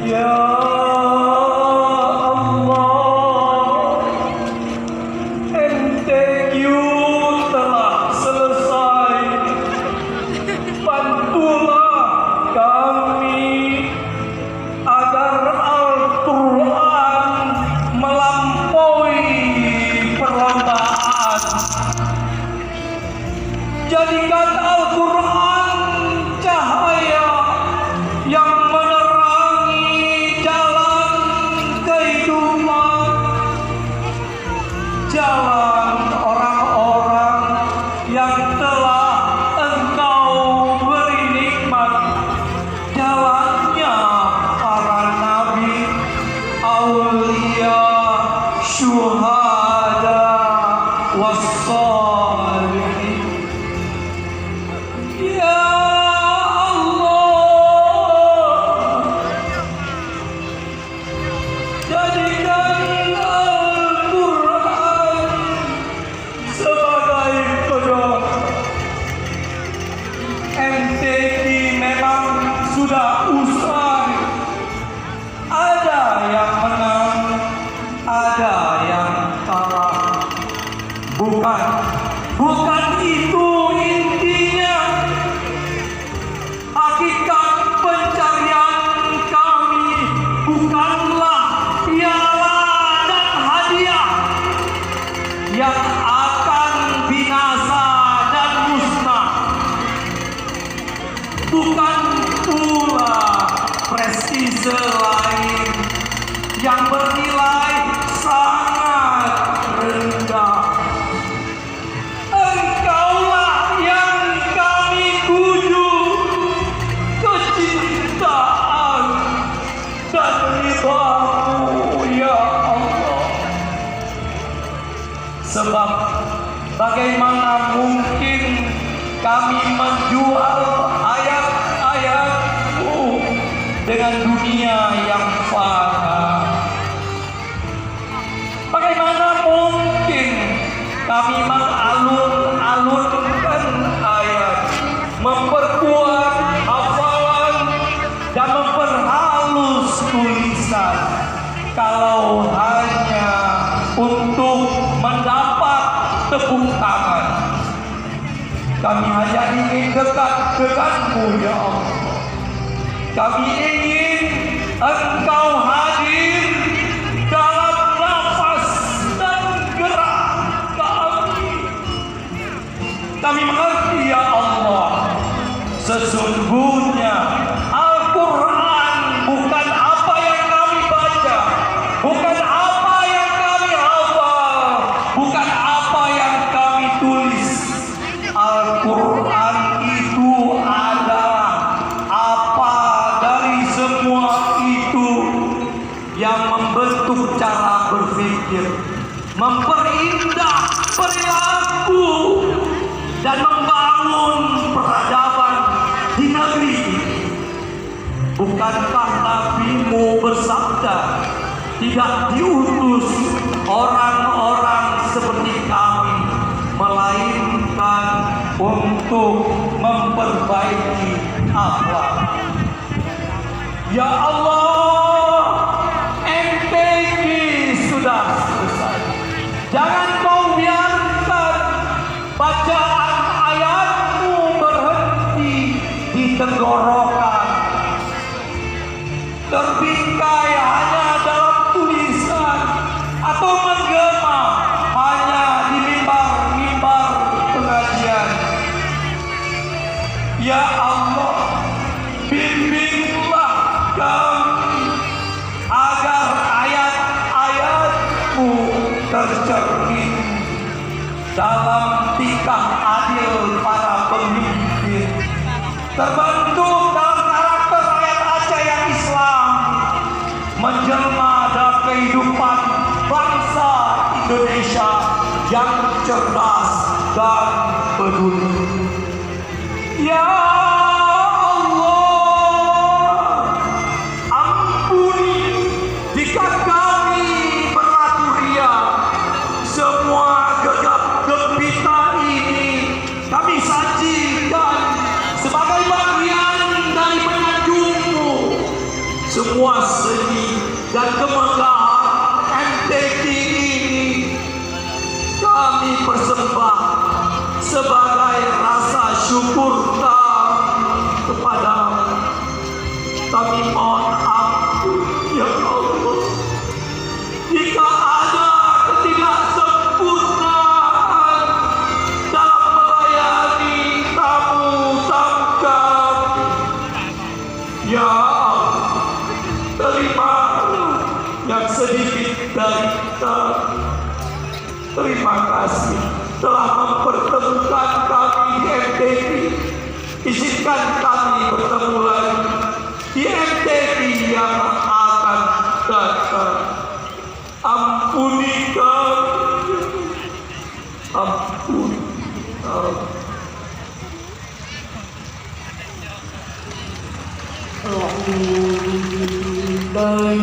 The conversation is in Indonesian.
Ya Allah, MTQ telah selesai. Bantulah kami agar Al-Quran melampaui perlombaan. Jadikan Al-Quran cahaya yang jalan orang-orang yang telah Engkau beri nikmat, jalannya para nabi, aulia, syuhada, wassalihin. Ya Allah, jadikan MTQ memang sudah usai. Ada yang menang, ada yang kalah. Bukan itu intinya. Hakikat pencarian kami bukanlah piala dan hadiah yang akan binasa dan musnah. Bukan pula prestise lain yang bernilai sangat rendah. Engkaulah yang kami tuju, kecintaan dan ridha-Mu ya Allah. Sebab bagaimana mungkin kami menjual ayat-ayat-Mu dengan dunia yang fana? Bagaimana mungkin kami mengalun-alunkan ayat, memperkuat hafalan dan memperhalus tulisan kalau hanya untuk mendapat tepuk tangan? Kami hanya ingin dekat denganmu ya Allah. Kami ingin Engkau hadir dalam nafas dan gerak kami. Kami mengerti ya Allah, sesungguhnya Al-Quran bukan apa yang kami baca, bukan apa yang kami hafal, bukan apa yang kami tulis. Al-Quran itu adalah apa dari semua itu yang membentuk cara berpikir, memperindah perilaku dan membangun peradaban di negeri ini. Bukankah Nabi-Mu bersabda, tidak diutus orang-orang seperti kami, melainkan untuk memperbaiki akhlak. Ya Allah, MTQ sudah selesai. Jangan Kau biarkan bacaan ayat-Mu berhenti di tenggorokan, terbingkai hanya dalam tulisan, atau menggema hanya di mimbar-mimbar pengajian. Ya Allah, bimbinglah kami agar ayat-ayat-Mu tercermin dalam tingkah adil para pemimpin, terbentuk dalam karakter rakyat Aceh yang Islam, menjelma dalam kehidupan bangsa Indonesia yang cerdas dan peduli. Ya Allah, ampuni jika kami berlaku ria. Semua gegap gempita ini kami sajikan sebagai bagian dari penyanjung-Mu. Semua seni dan kemegahan MTQ ini kami persembahkan sebagai rasa syukur kami kepada-Mu. Kami mohon ampun ya Allah jika ada ketidaksempurnaan dalam melayani tamu-tamu kami. Ya Allah, terima yang sedikit dari kami. Terima kasih telah mempertemukan kami di MTQ. Izinkan kami bertemu lagi di MTQ yang akan datang. Ampuni kami, ampuni kami.